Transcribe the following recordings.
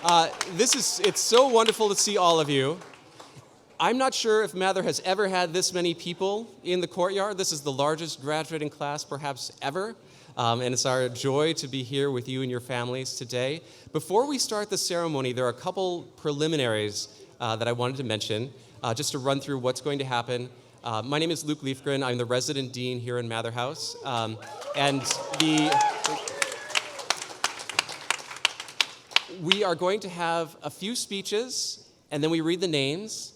It's so wonderful to see all of you. I'm not sure if Mather has ever had this many people in the courtyard. This is the largest graduating class perhaps ever. And it's our joy to be here with you and your families today. Before we start the ceremony, there are a couple preliminaries that I wanted to mention, just to run through what's going to happen. My name is Luke Leifgren. I'm the resident dean here in Mather House. We are going to have a few speeches, and then we read the names,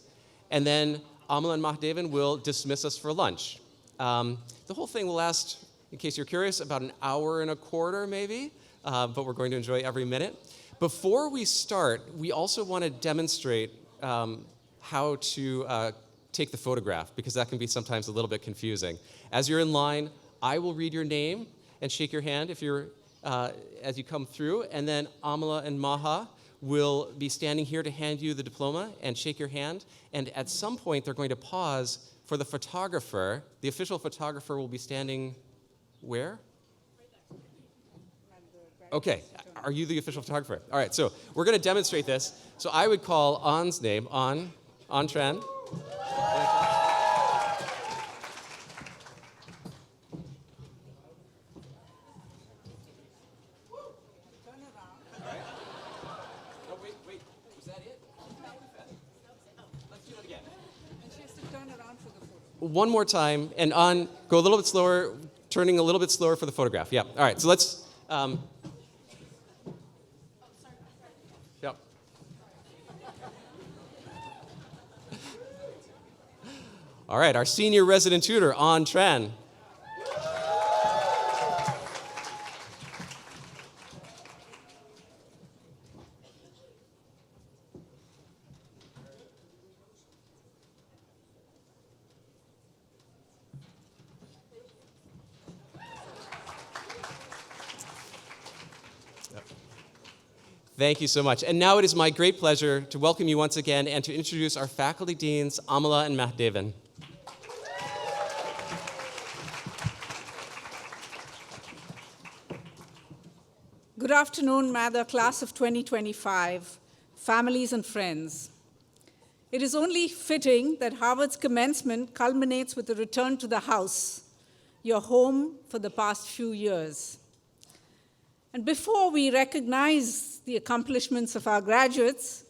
and then Amala and Mahdevan will dismiss us for lunch. The whole thing will last, in case you're curious, about an hour and a quarter maybe, but we're going to enjoy every minute. Before we start, we also want to demonstrate how to take the photograph, because that can be sometimes a little bit confusing. As you're in line, I will read your name and shake your hand if you're as you come through, and then Amala and Maha will be standing here to hand you the diploma and shake your hand, and at some point they're going to pause for the photographer. The official photographer will be standing where? Okay, are you the official photographer? All right, so we're going to demonstrate this. So I would call An's name, An Tran. One more time, and on, go a little bit slower, turning a little bit slower for the photograph. Yeah, all right, so let's, yeah. All right, our senior resident tutor, An Tran. Thank you so much. And now it is my great pleasure to welcome you once again and to introduce our faculty deans, Amala and Mahdevan. Good afternoon, Mather class of 2025, families and friends. It is only fitting that Harvard's commencement culminates with a return to the house, your home for the past few years. And before we recognize the accomplishments of our graduates,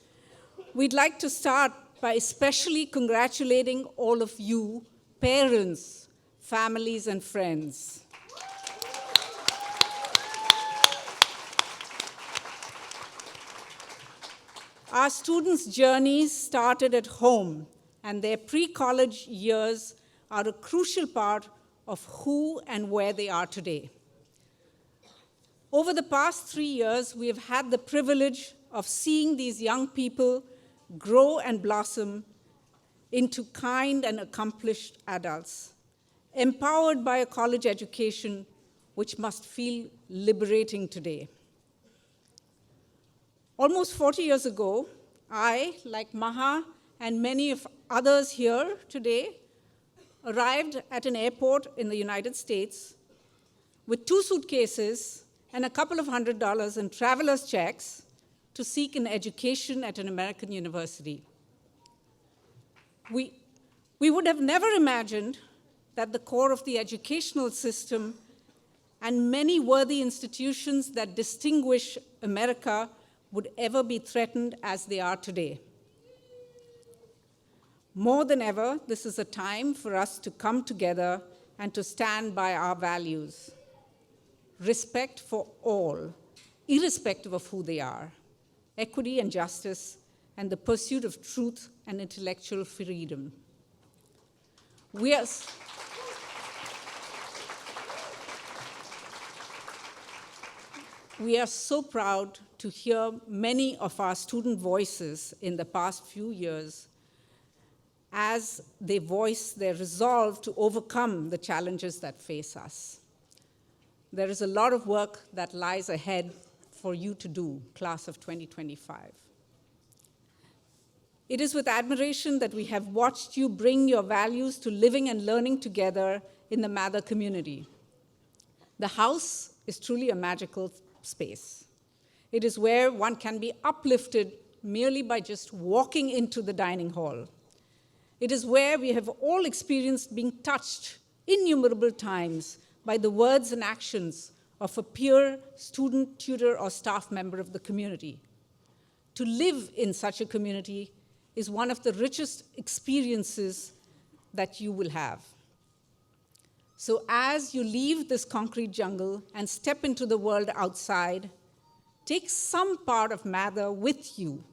we'd like to start by especially congratulating all of you, parents, families, and friends. Our students' journeys started at home, and their pre-college years are a crucial part of who and where they are today. Over the past 3 years, we have had the privilege of seeing these young people grow and blossom into kind and accomplished adults, empowered by a college education which must feel liberating today. Almost 40 years ago, I, like Maha and many of others here today, arrived at an airport in the United States with 2 suitcases and a couple of $100 in traveler's checks to seek an education at an American university. We would have never imagined that the core of the educational system and many worthy institutions that distinguish America would ever be threatened as they are today. More than ever, this is a time for us to come together and to stand by our values. Respect for all, irrespective of who they are, equity and justice, and the pursuit of truth and intellectual freedom. We are so proud to hear many of our student voices in the past few years as they voice their resolve to overcome the challenges that face us. There is a lot of work that lies ahead for you to do, class of 2025. It is with admiration that we have watched you bring your values to living and learning together in the Mather community. The house is truly a magical space. It is where one can be uplifted merely by just walking into the dining hall. It is where we have all experienced being touched innumerable times by the words and actions of a peer, student, tutor, or staff member of the community. To live in such a community is one of the richest experiences that you will have. So as you leave this concrete jungle and step into the world outside, take some part of Mather with you.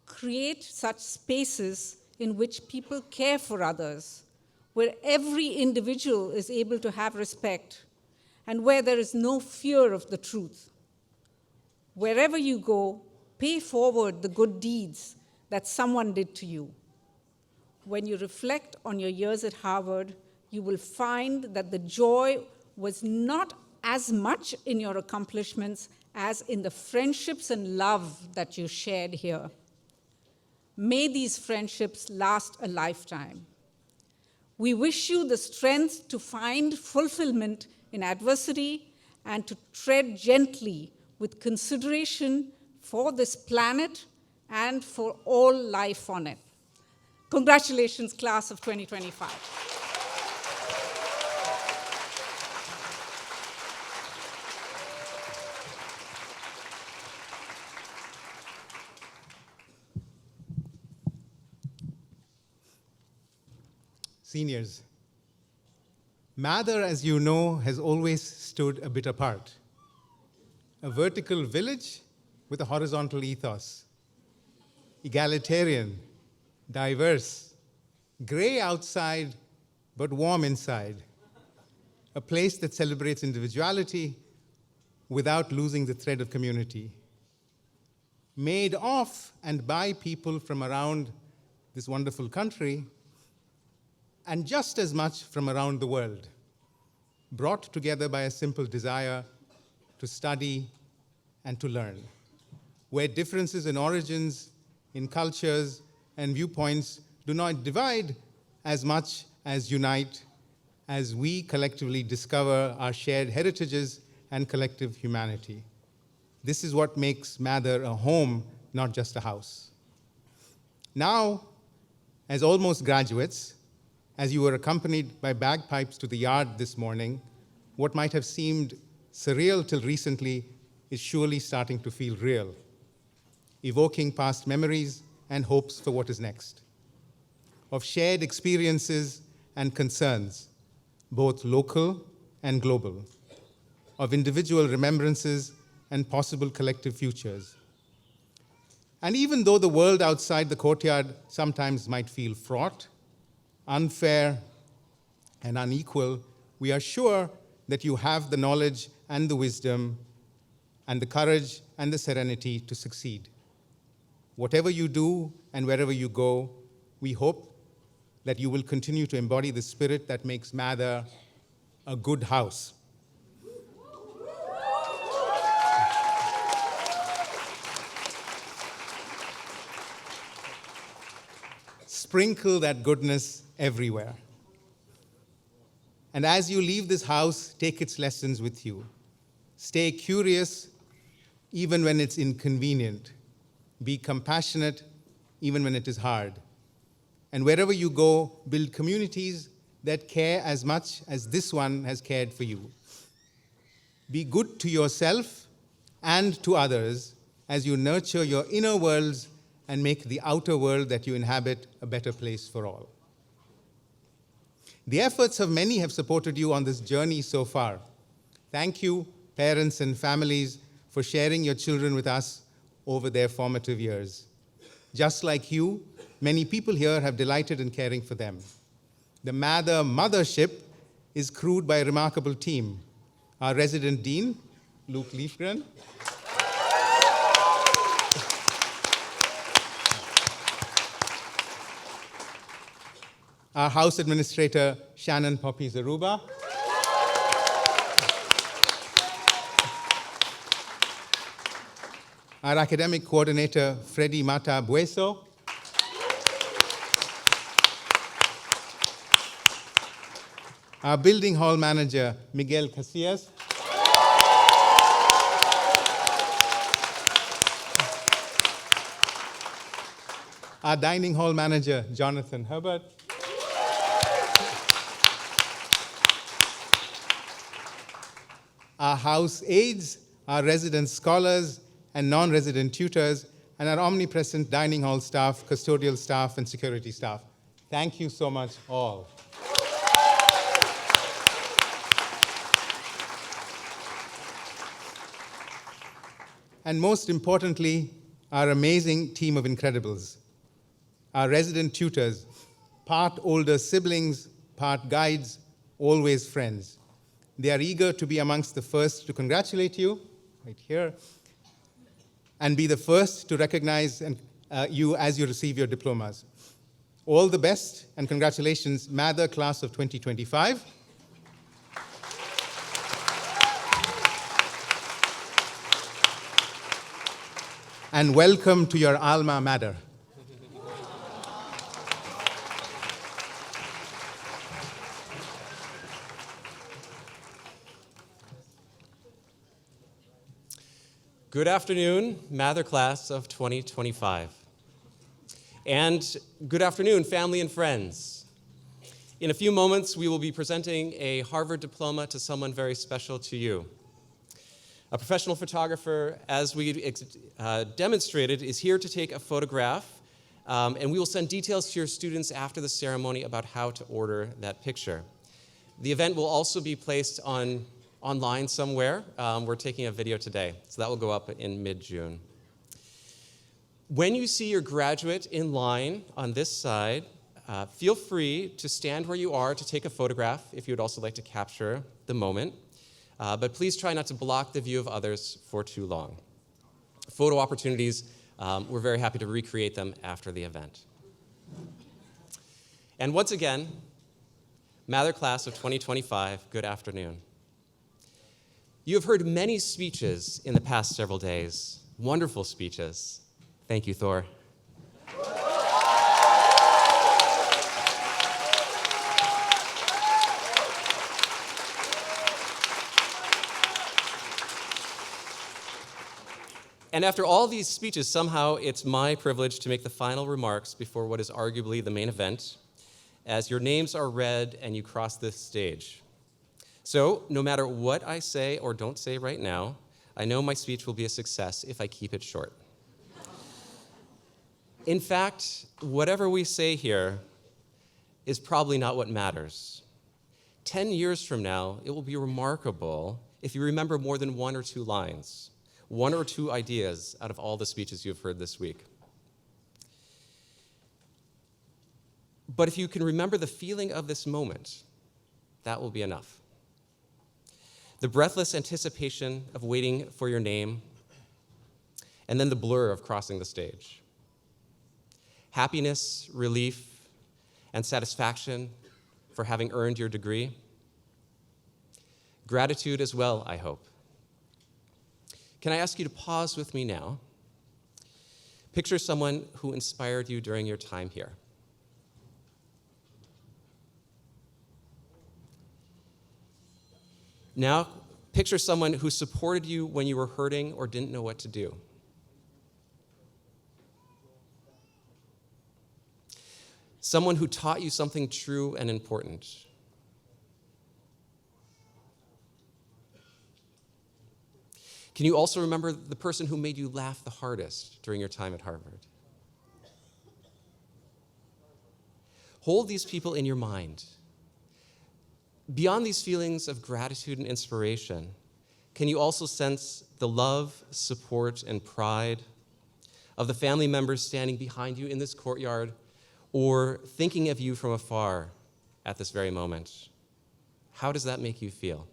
Create such spaces in which people care for others, where every individual is able to have respect, and where there is no fear of the truth. Wherever you go, pay forward the good deeds that someone did to you. When you reflect on your years at Harvard, you will find that the joy was not as much in your accomplishments as in the friendships and love that you shared here. May these friendships last a lifetime. We wish you the strength to find fulfillment in adversity and to tread gently with consideration for this planet and for all life on it. Congratulations, class of 2025. Seniors, Mather, as you know, has always stood a bit apart. A vertical village with a horizontal ethos. Egalitarian, diverse, gray outside, but warm inside. A place that celebrates individuality without losing the thread of community. Made of and by people from around this wonderful country, and just as much from around the world, brought together by a simple desire to study and to learn, where differences in origins, in cultures, and viewpoints do not divide as much as unite, as we collectively discover our shared heritages and collective humanity. This is what makes Mather a home, not just a house. Now, as almost graduates, as you were accompanied by bagpipes to the yard this morning, what might have seemed surreal till recently is surely starting to feel real, evoking past memories and hopes for what is next, of shared experiences and concerns, both local and global, of individual remembrances and possible collective futures. And even though the world outside the courtyard sometimes might feel fraught, unfair, and unequal, we are sure that you have the knowledge and the wisdom and the courage and the serenity to succeed. Whatever you do and wherever you go, we hope that you will continue to embody the spirit that makes Mather a good house. Sprinkle that goodness everywhere. And as you leave this house, take its lessons with you. Stay curious, even when it's inconvenient. Be compassionate, even when it is hard. And wherever you go, build communities that care as much as this one has cared for you. Be good to yourself and to others as you nurture your inner worlds and make the outer world that you inhabit a better place for all. The efforts of many have supported you on this journey so far. Thank you, parents and families, for sharing your children with us over their formative years. Just like you, many people here have delighted in caring for them. The Mather mothership is crewed by a remarkable team. Our resident dean, Luke Leifgren, our house administrator, Shannon Poppy Zaruba, our academic coordinator, Freddy Mata Bueso, our building hall manager, Miguel Casillas, our dining hall manager, Jonathan Herbert. Our house aides, our resident scholars and non-resident tutors, and our omnipresent dining hall staff, custodial staff, and security staff. Thank you so much, all. And most importantly, our amazing team of Incredibles. Our resident tutors, part older siblings, part guides, always friends. They are eager to be amongst the first to congratulate you, right here, and be the first to recognize you as you receive your diplomas. All the best and congratulations, Mather Class of 2025. And welcome to your alma mater. Good afternoon, Mather Class of 2025. And good afternoon, family and friends. In a few moments, we will be presenting a Harvard diploma to someone very special to you. A professional photographer, as we demonstrated, is here to take a photograph, and we will send details to your students after the ceremony about how to order that picture. The event will also be placed online somewhere. We're taking a video today, so that will go up in mid-June. When you see your graduate in line on this side, feel free to stand where you are to take a photograph if you would also like to capture the moment. But please try not to block the view of others for too long. Photo opportunities, we're very happy to recreate them after the event. And once again, Mather Class of 2025, good afternoon. You have heard many speeches in the past several days, wonderful speeches. Thank you, Thor. And after all these speeches, somehow it's my privilege to make the final remarks before what is arguably the main event, as your names are read and you cross this stage. So, no matter what I say or don't say right now, I know my speech will be a success if I keep it short. In fact, whatever we say here is probably not what matters. 10 years from now, it will be remarkable if you remember more than one or two lines, one or two ideas out of all the speeches you've heard this week. But if you can remember the feeling of this moment, that will be enough. The breathless anticipation of waiting for your name, and then the blur of crossing the stage. Happiness, relief, and satisfaction for having earned your degree. Gratitude as well, I hope. Can I ask you to pause with me now? Picture someone who inspired you during your time here. Now, picture someone who supported you when you were hurting or didn't know what to do. Someone who taught you something true and important. Can you also remember the person who made you laugh the hardest during your time at Harvard? Hold these people in your mind. Beyond these feelings of gratitude and inspiration, can you also sense the love, support, and pride of the family members standing behind you in this courtyard or thinking of you from afar at this very moment? How does that make you feel?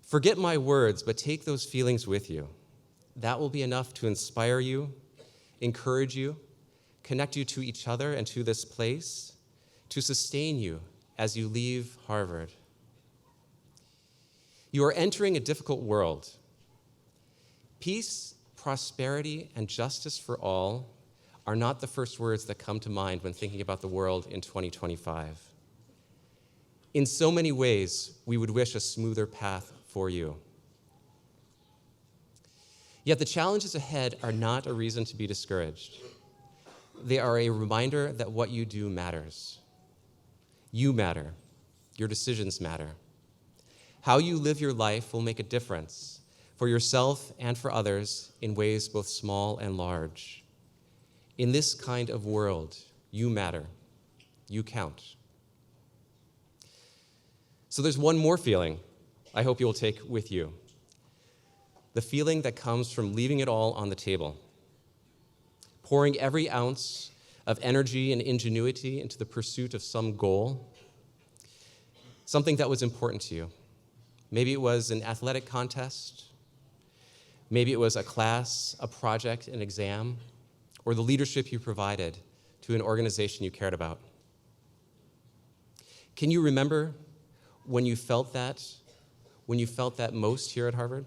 Forget my words, but take those feelings with you. That will be enough to inspire you, encourage you, connect you to each other and to this place, to sustain you as you leave Harvard. You are entering a difficult world. Peace, prosperity, and justice for all are not the first words that come to mind when thinking about the world in 2025. In so many ways, we would wish a smoother path for you. Yet the challenges ahead are not a reason to be discouraged. They are a reminder that what you do matters. You matter. Your decisions matter. How you live your life will make a difference for yourself and for others in ways both small and large. In this kind of world, you matter. You count. So there's one more feeling I hope you will take with you. The feeling that comes from leaving it all on the table, pouring every ounce of energy and ingenuity into the pursuit of some goal, something that was important to you. Maybe it was an athletic contest, maybe it was a class, a project, an exam, or the leadership you provided to an organization you cared about. Can you remember when you felt that most here at Harvard?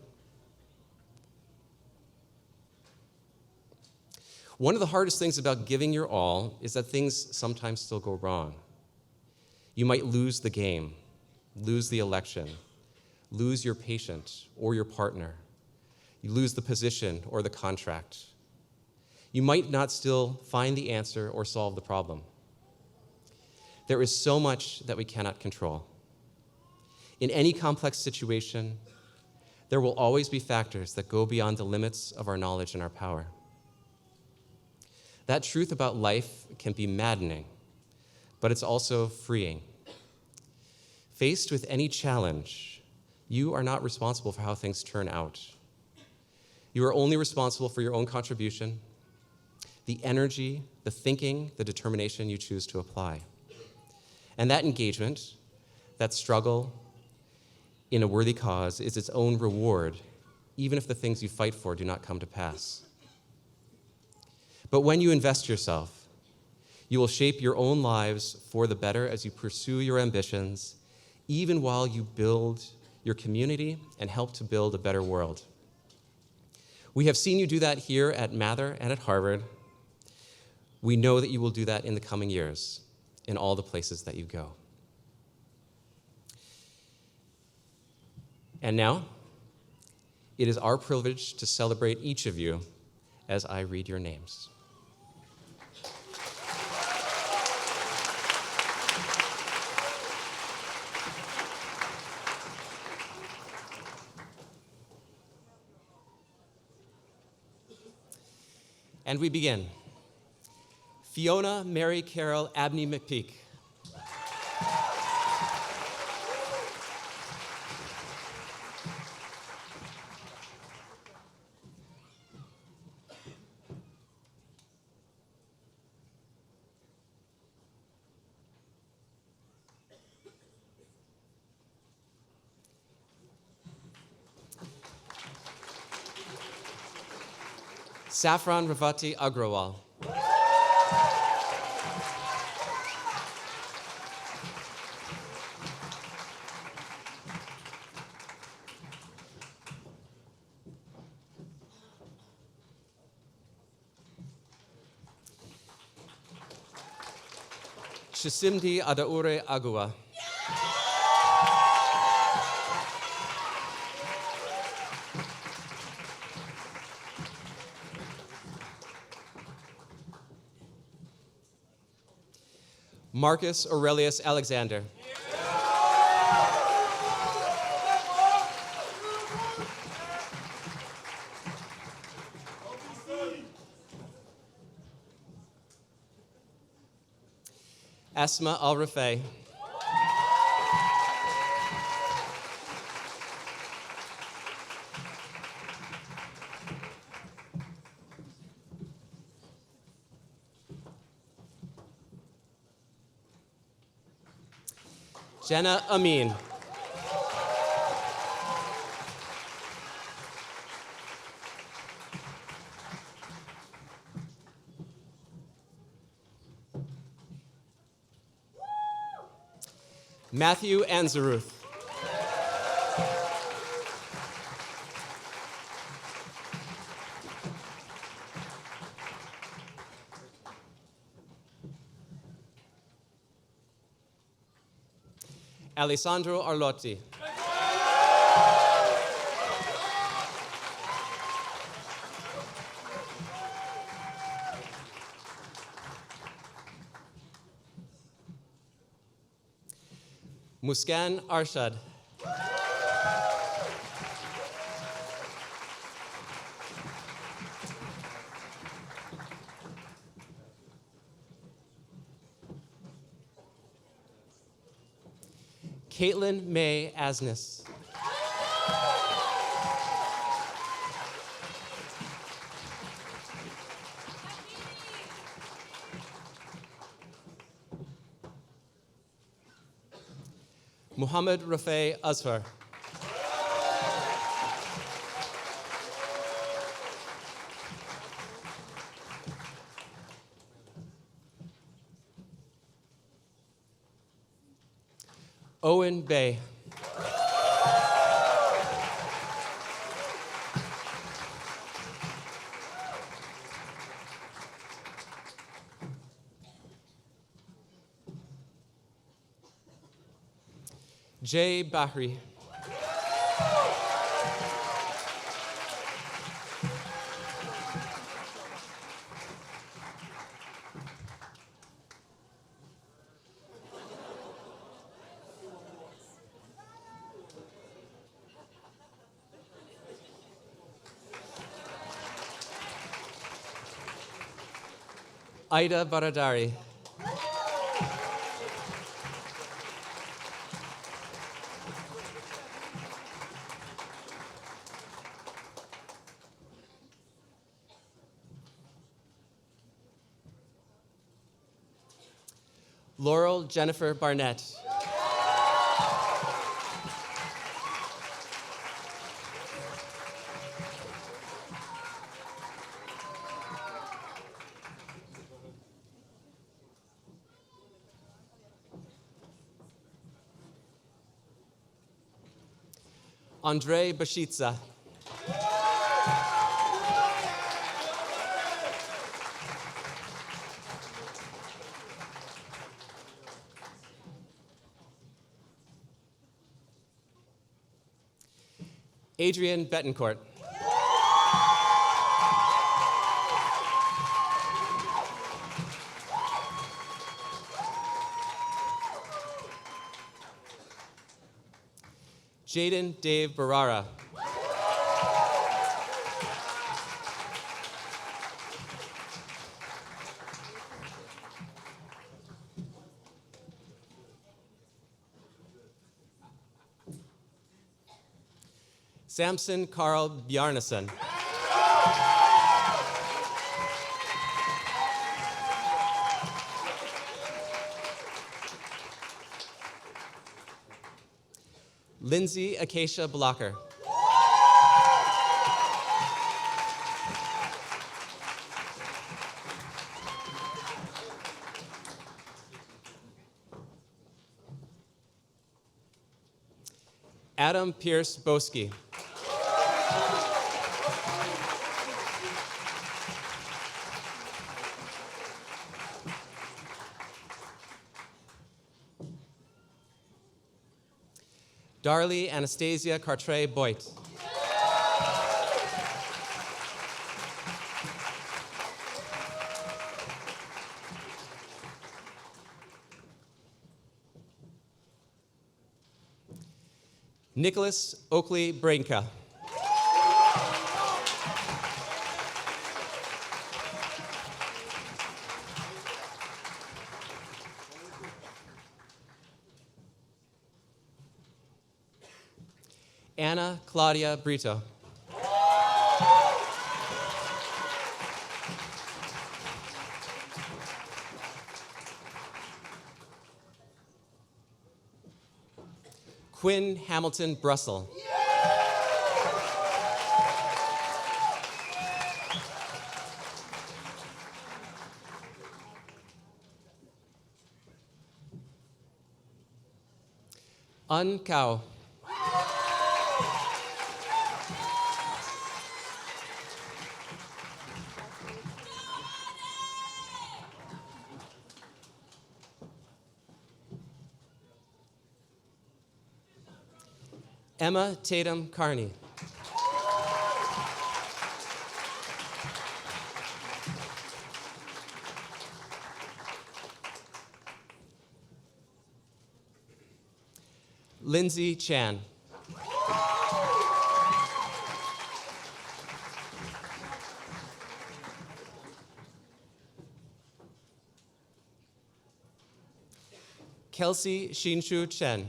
One of the hardest things about giving your all is that things sometimes still go wrong. You might lose the game, lose the election, lose your patient or your partner. You lose the position or the contract. You might not still find the answer or solve the problem. There is so much that we cannot control. In any complex situation, there will always be factors that go beyond the limits of our knowledge and our power. That truth about life can be maddening, but it's also freeing. Faced with any challenge, you are not responsible for how things turn out. You are only responsible for your own contribution, the energy, the thinking, the determination you choose to apply. And that engagement, that struggle in a worthy cause is its own reward, even if the things you fight for do not come to pass. But when you invest yourself, you will shape your own lives for the better as you pursue your ambitions, even while you build your community and help to build a better world. We have seen you do that here at Mather and at Harvard. We know that you will do that in the coming years in all the places that you go. And now, it is our privilege to celebrate each of you as I read your names. And we begin. Fiona Mary Carol Abney McPeak. Saffron Ravati Agrawal. Shisimdi Adaure Agua. Marcus Aurelius Alexander. Asma Al-Rafay. Jenna Amin. Matthew Anzaruth. Alessandro Arlotti. Muskan Arshad. Caitlin May Asnis. Muhammad Rafay Azhar. Owen Bay. Jay Bahri. Aida Baradari. Laurel Jennifer Barnett. Andre Bashitza. Adrian Betancourt. Jaden Dave Barara. Samson Carl Bjarnason. Lindsay Acacia Blocker. Adam Pierce Boski. Darlie Anastasia Cartre Boyd. Nicholas Oakley Brainka. Anna Claudia Brito. Quinn Hamilton Brussel. Un Cao. Emma Tatum Carney. Lindsay Chan. Kelsey Shinshu Chen.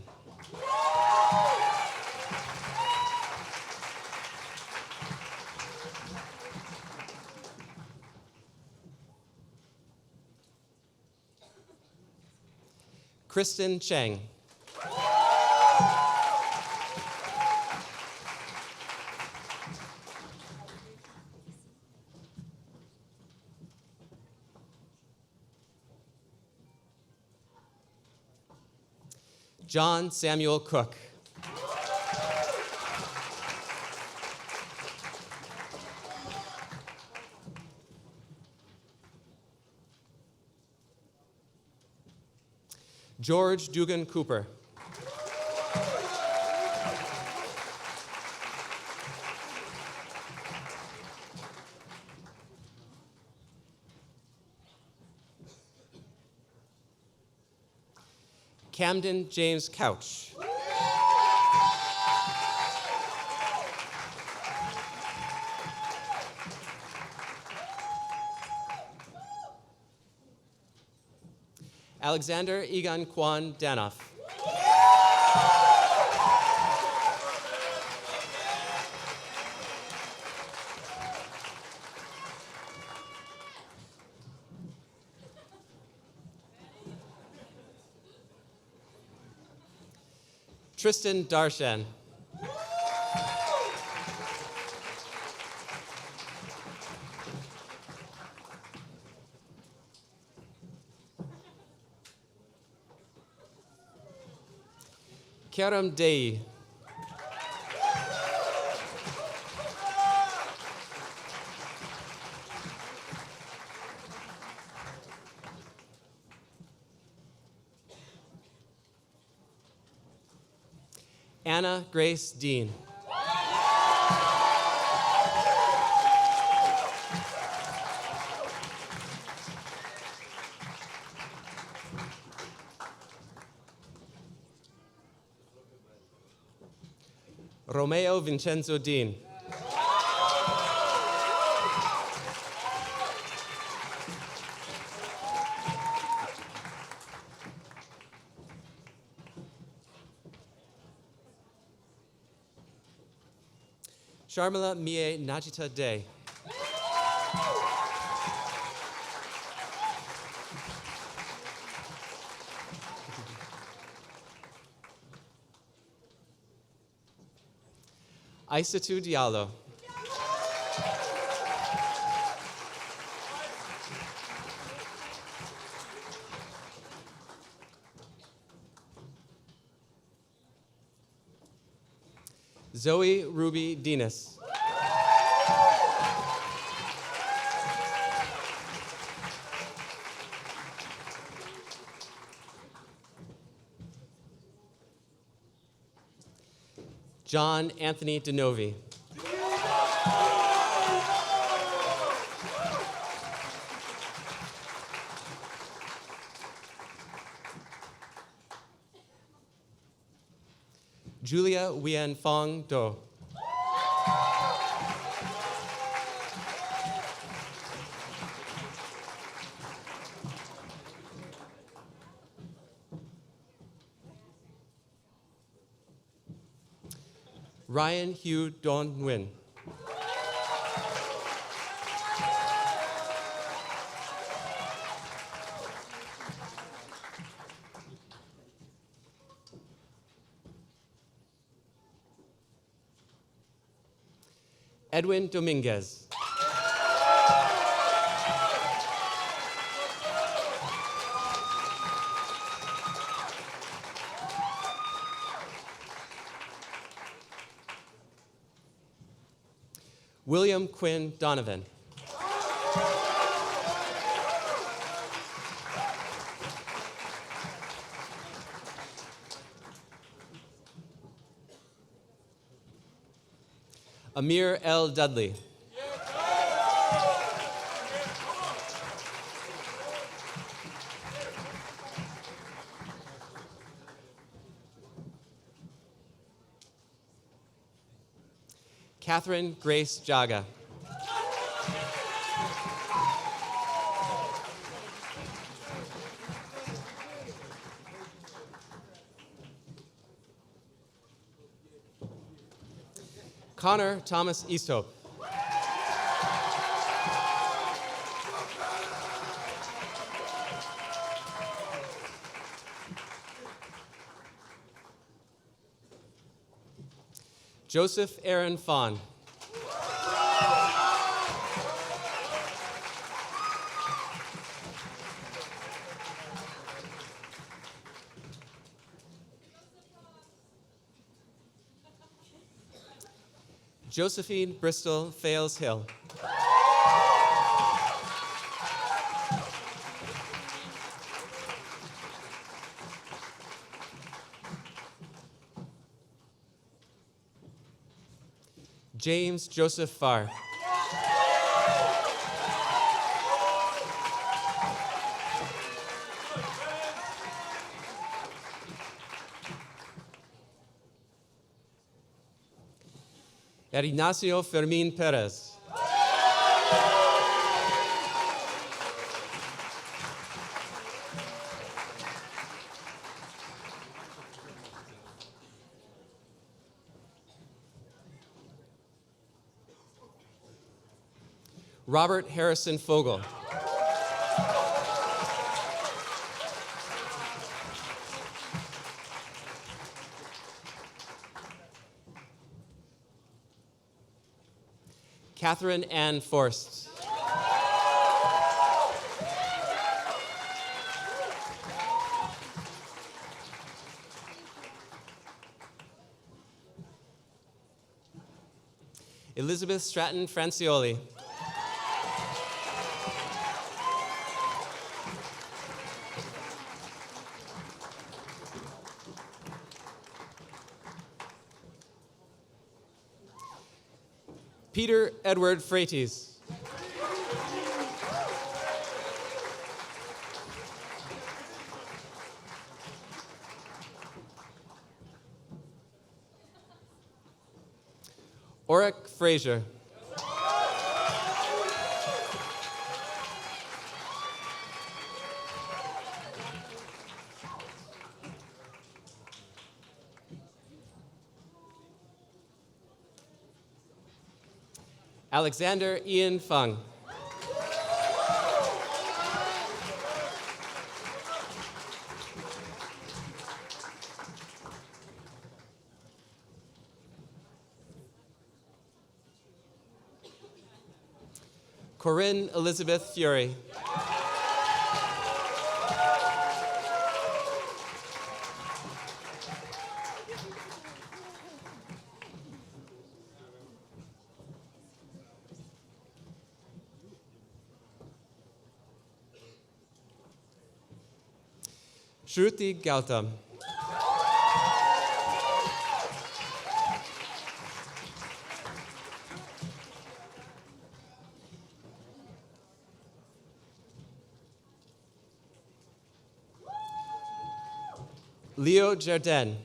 Kristen Cheng. John Samuel Cook. George Dugan Cooper. Camden James Couch. Alexander Egan Kwan Danoff. Tristan Darshan. Kerem Dei. Anna Grace Dean. Romeo Vincenzo Dean. Sharmila Mie Najita Day. Aissatou Diallo. Zoe Ruby Dinas. John Anthony DeNovi. Julia Wien Fong Do. Ryan Hugh Don Nguyen. Edwin Dominguez. William Quinn Donovan. Amir L. Dudley. Catherine Grace Jaga. Connor Thomas Easthope. Joseph Aaron Fawn. Josephine Bristol Fales Hill. James Joseph Farr. Ignacio Fermin Perez. Robert Harrison Fogel. Catherine Ann Forst. Elizabeth Stratton Francioli. Peter Edward Freites. Oric Fraser. Alexander Ian Fung. Corinne Elizabeth Fury. Shruti Gautam. Leo Jardin.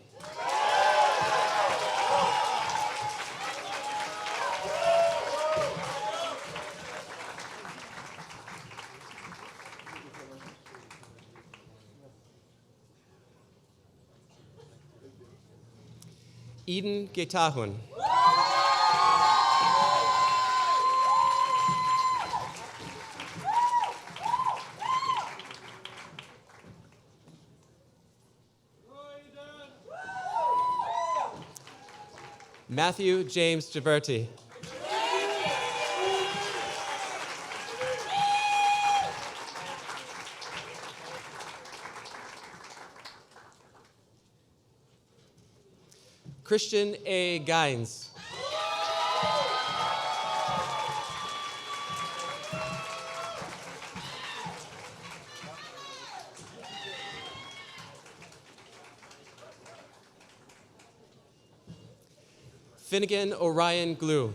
Eden Getahun. Matthew James Gibberti. Christian A. Gines. Finnegan Orion Glue.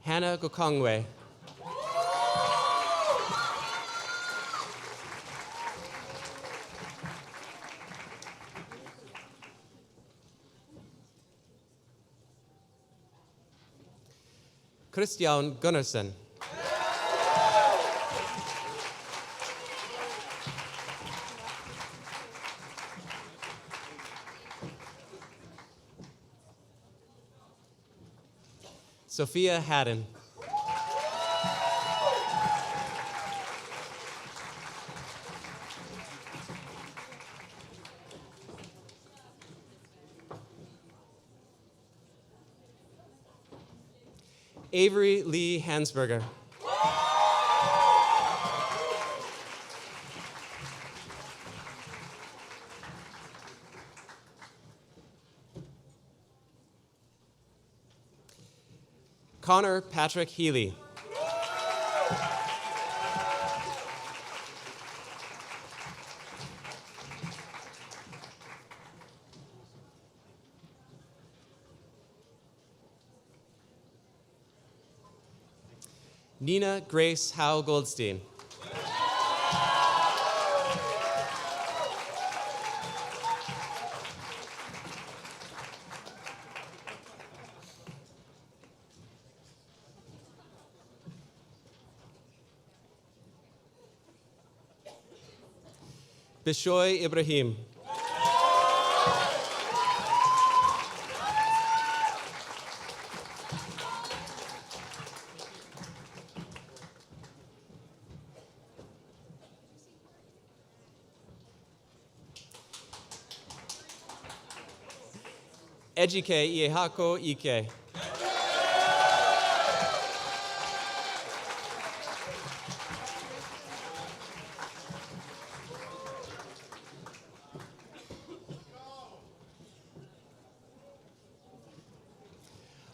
Hannah Gokongwe. Christian Gunnarsson. Sophia Haddon. Avery Lee Hansberger. Connor Patrick Healy. Nina Grace Howe Goldstein. Bishoy Ibrahim. Ejike Iehako Ike.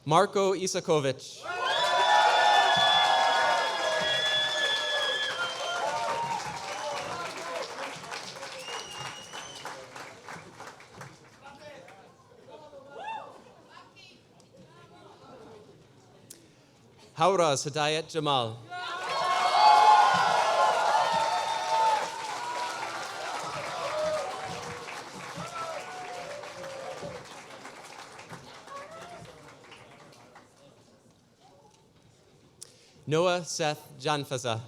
Marko Isakovic. Hauraz Hidayat Jamal. Noah Seth Janfasa.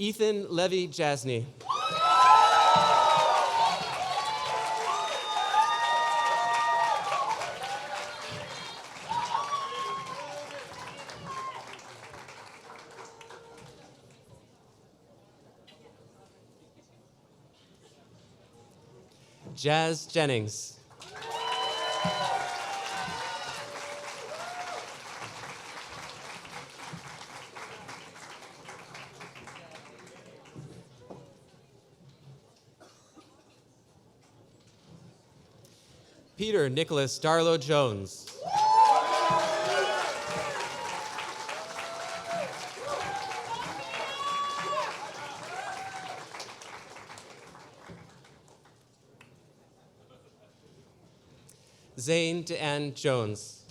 Ethan Levy Jasny. Jazz Jennings. Peter Nicholas Darlow Jones. Zane DeAnne Jones.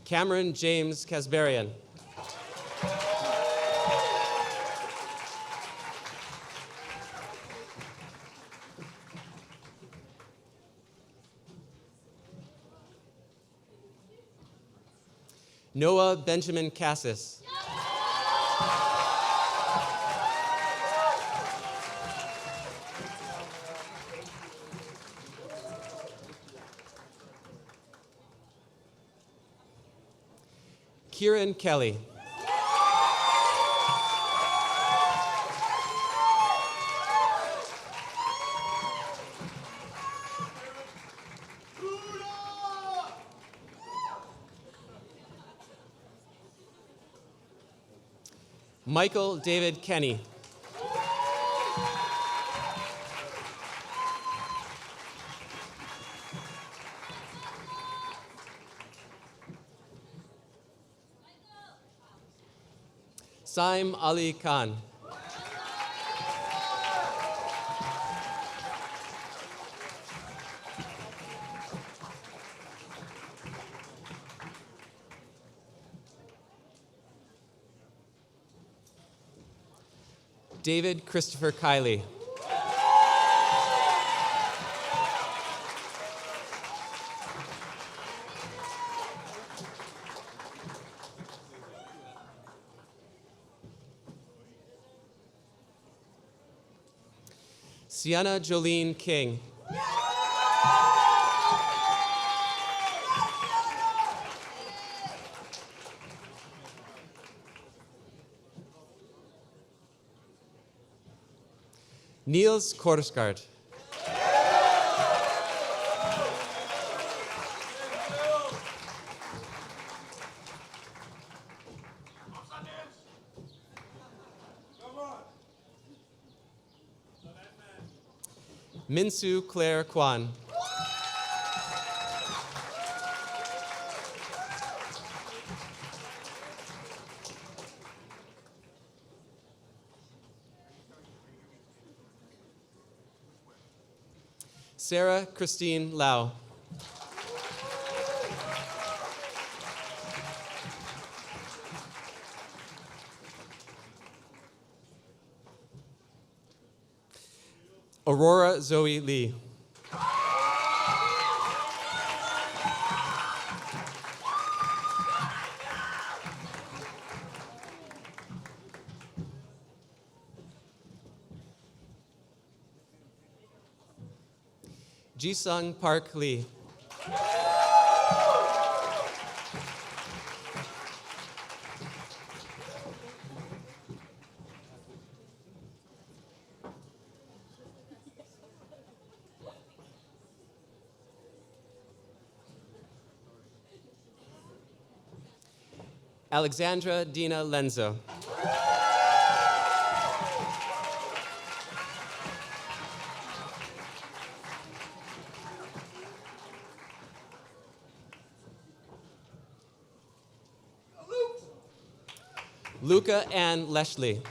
Cameron James Kasbarian. Noah Benjamin Cassis. Kieran Kelly. Michael David Kenny. Saim Ali Khan. David Christopher Kiley. Sienna Jolene King. Niels Korsgaard. Minsu Claire Kwan. Sarah Christine Lau. Aurora Zoe Lee. Jisung Park Lee. Alexandra Dina Lenzo. Luca Ann Leshley.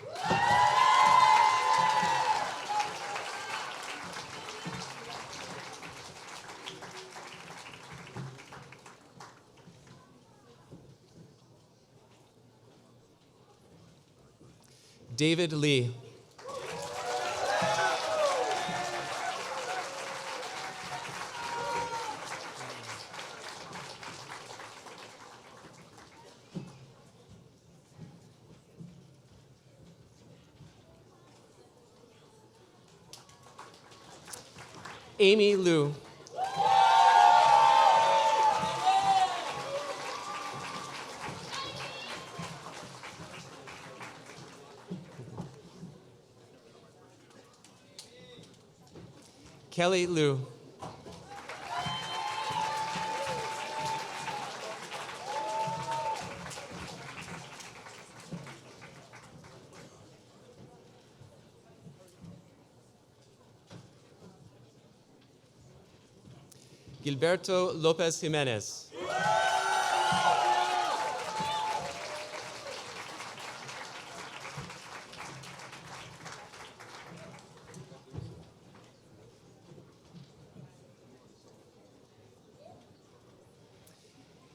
David Lee. Amy Liu. Kelly Liu. Gilberto Lopez Jimenez.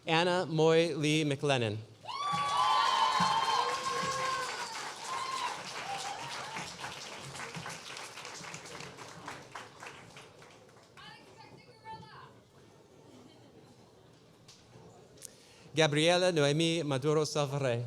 Anna Moy Lee McLennan. Gabriela Noemi Maduro Salvare.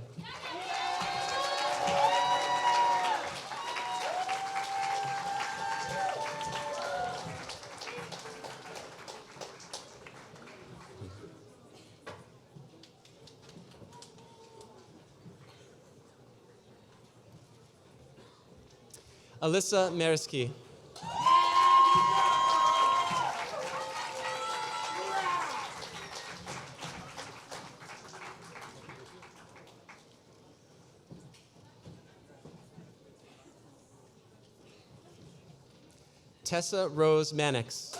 Alyssa Mersky. Tessa Rose Mannix.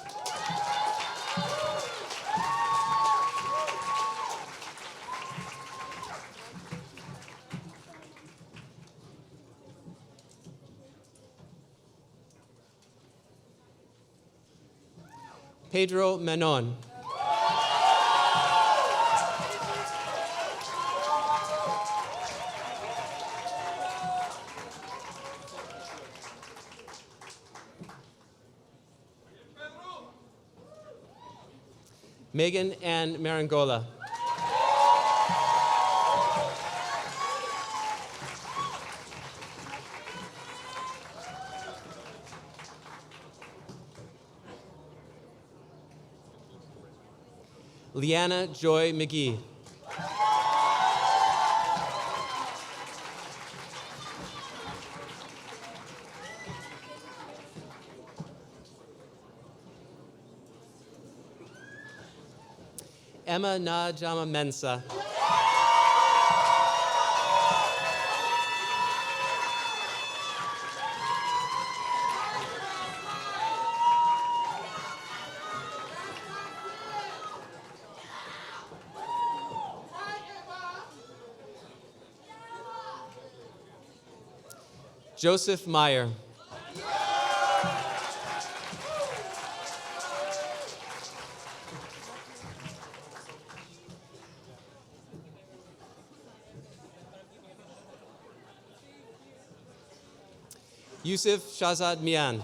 Pedro Manon. Megan Ann Marangola. Leanna Joy McGee. Emma Najama Mensa. Joseph Meyer. Yusuf Shahzad Mian.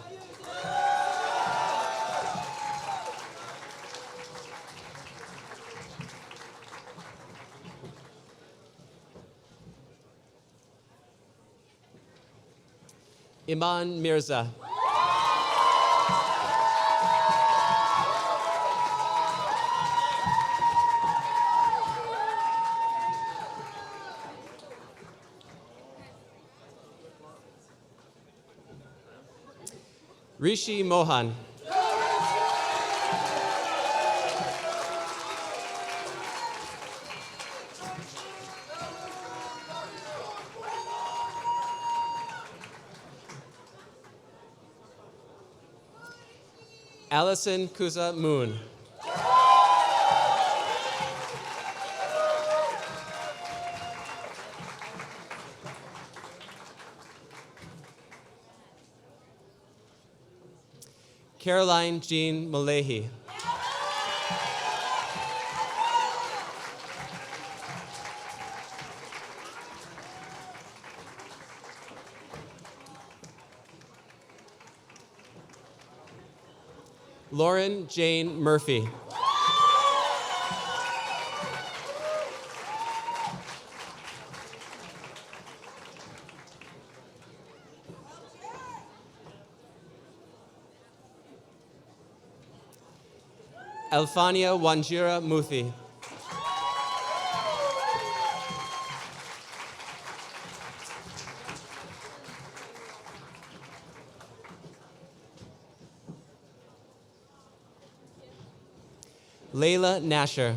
Iman Mirza. Rishi Mohan. Allison Kuza Moon. Caroline Jean Malahi. Lauren Jane Murphy. Alfania Wanjira Muthi. Layla Nasher.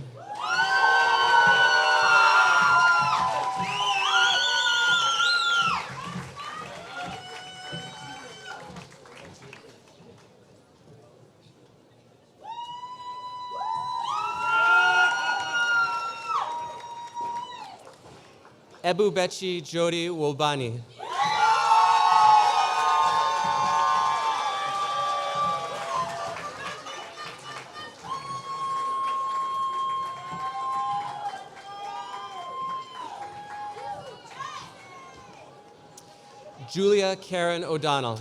Ebubechi Jody Wobani. Julia Karen O'Donnell.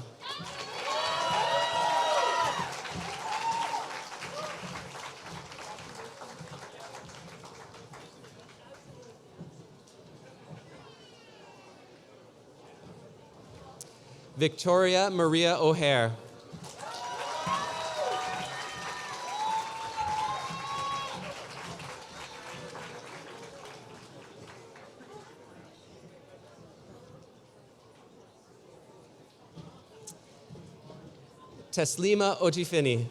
Victoria Maria O'Hare. Teslima Ojifini.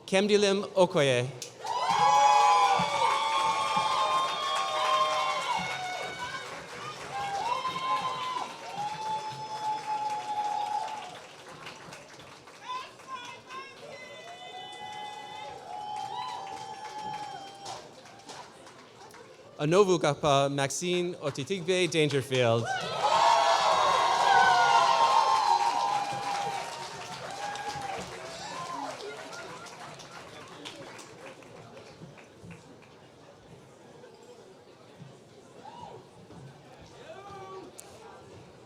Kemdilim Okoye. Anovukapa Maxine Otitigbe Dangerfield.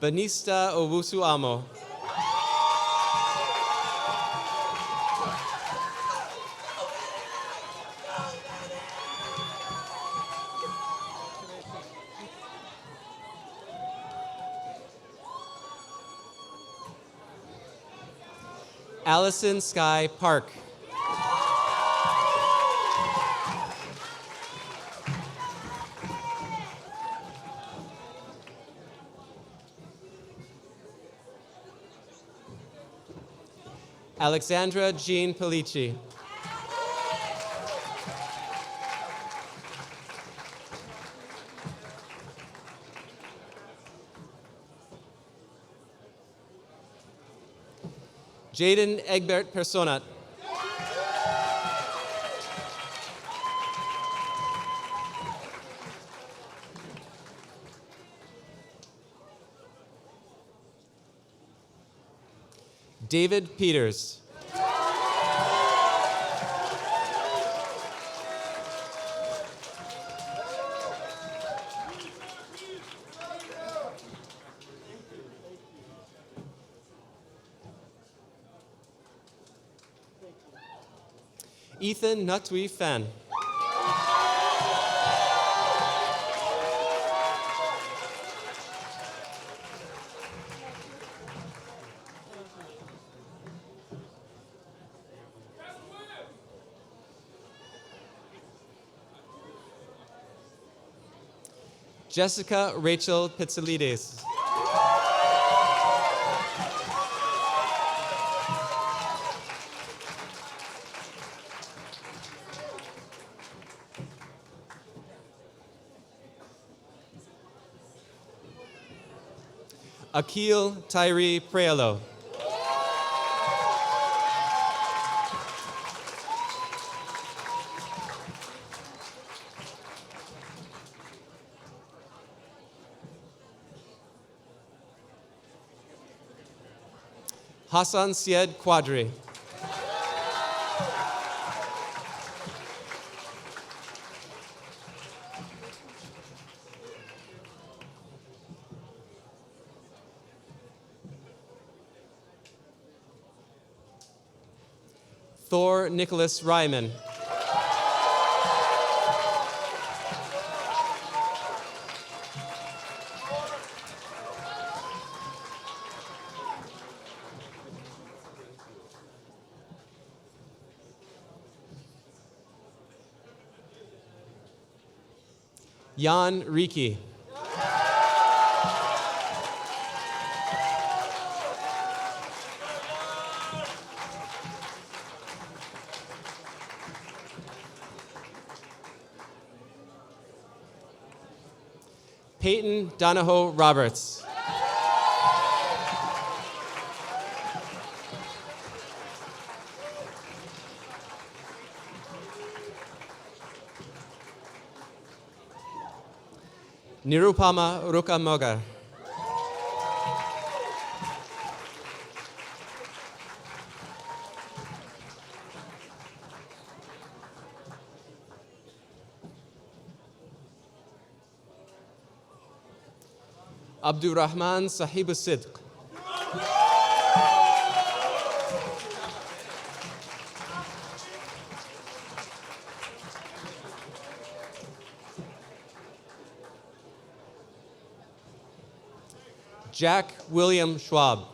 Benista Owusu Amo. Allison Sky Park. Alexandra Jean Pelici. Jaden Egbert Personat. David Peters. Ethan Natui Fan. Jessica Rachel Pizzalides. Akil Tyree Prealo. Hassan Syed Quadri. Thor Nicholas Ryman. Jan Riki. Peyton Donahoe Roberts. Nirupama Rukamogar. Abdurrahman Sahibu Sidq. Jack William Schwab.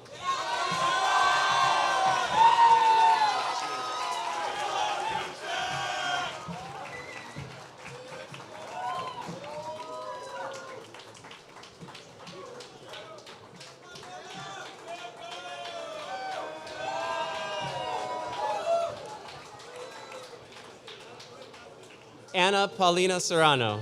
Anna Paulina Serrano.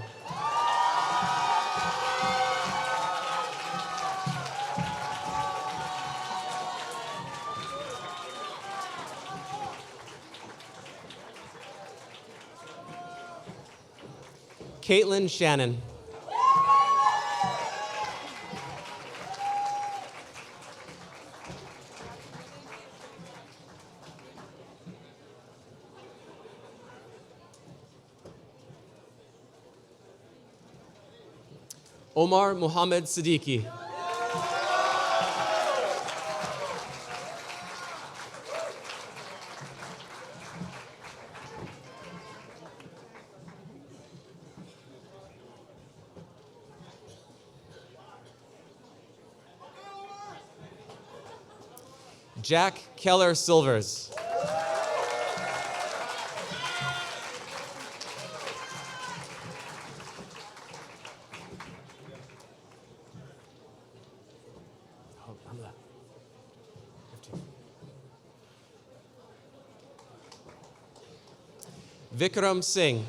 Caitlin Shannon. Omar Mohammed Siddiqui. Jack Keller Silvers. Vikram Singh.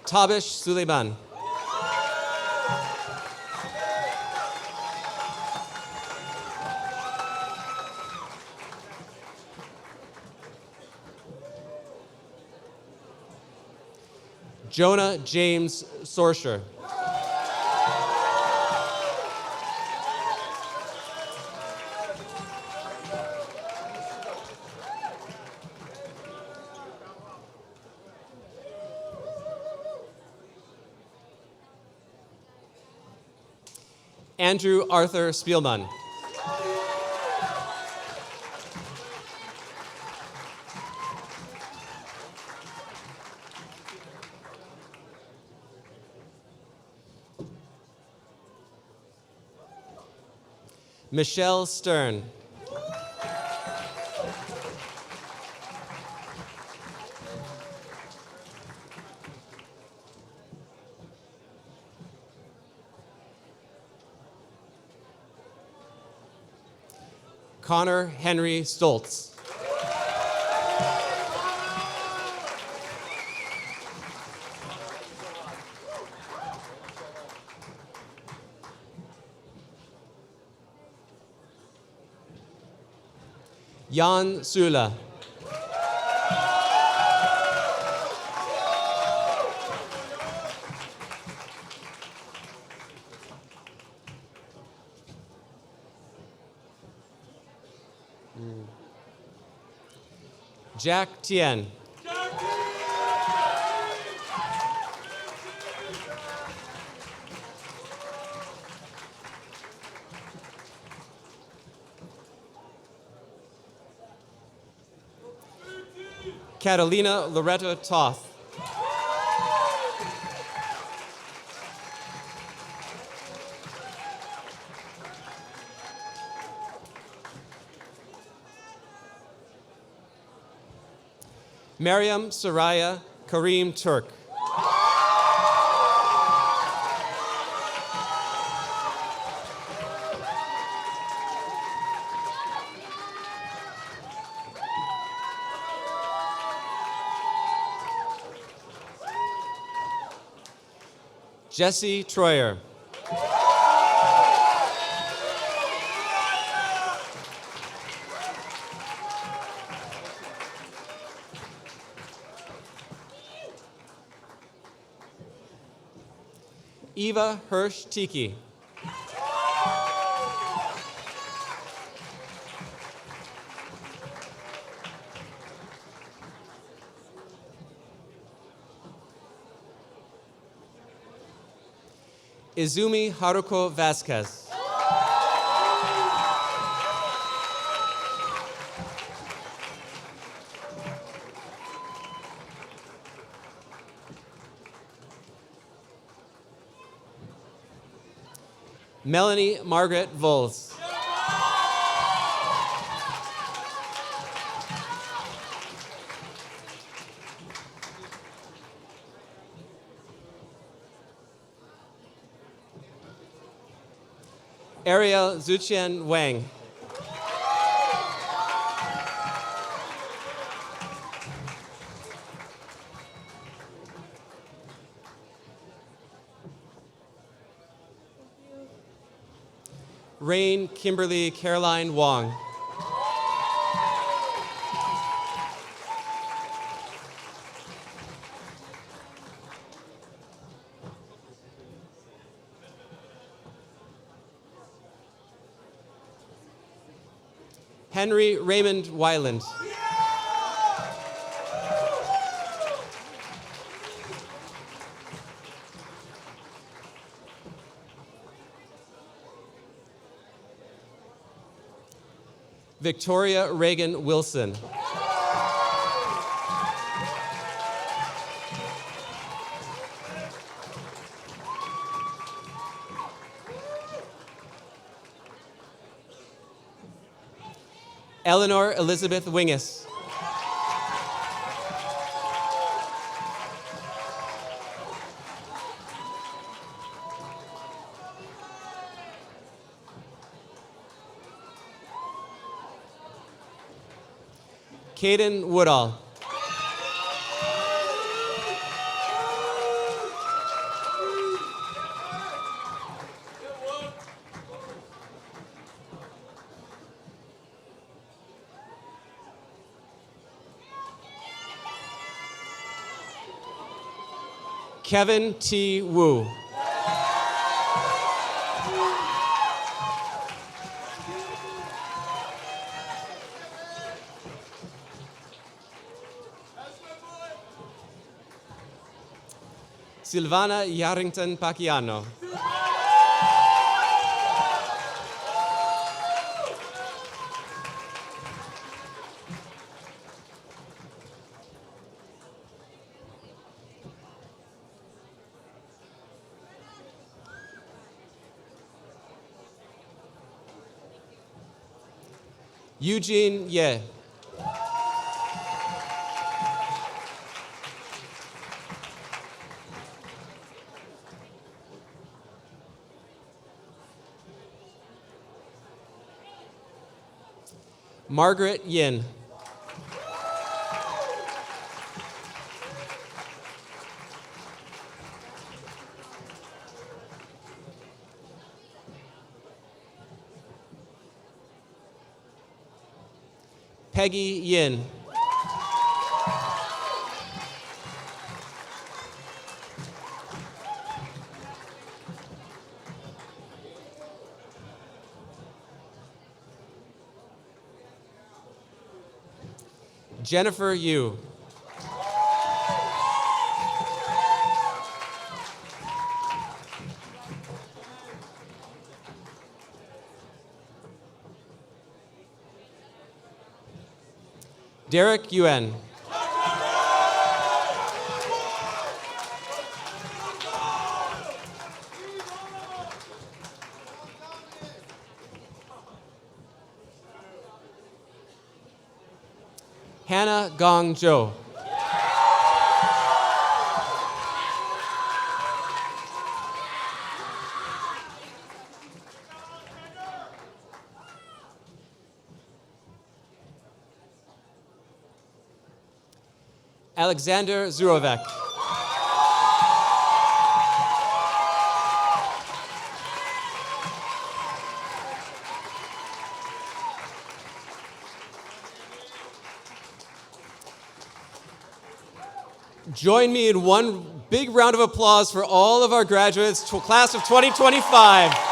Tabish Suleiman. Jonah James Sorsher. Andrew Arthur Spielman. Michelle Stern. Connor Henry Stoltz. Jan Sula. Jack Tien. Catalina Loretta Toth. Mariam Soraya Kareem Turk. Jesse Troyer. Eva Hirsch Tiki. Izumi Haruko Vasquez. Melanie Margaret Vols. Ariel Zuqian Wang. Rain Kimberly Caroline Wong. Henry Raymond Wyland. Victoria Reagan Wilson. Eleanor Elizabeth Winges. Caden Woodall. Kevin T. Wu. Silvana Yarrington Pacquiano. Eugene Ye. Margaret Yin. Peggy Yin. Jennifer Yu. Derek Yuen. Hannah Gong Zhou. Alexander Zurovec. Join me in one big round of applause for all of our graduates, class of 2025.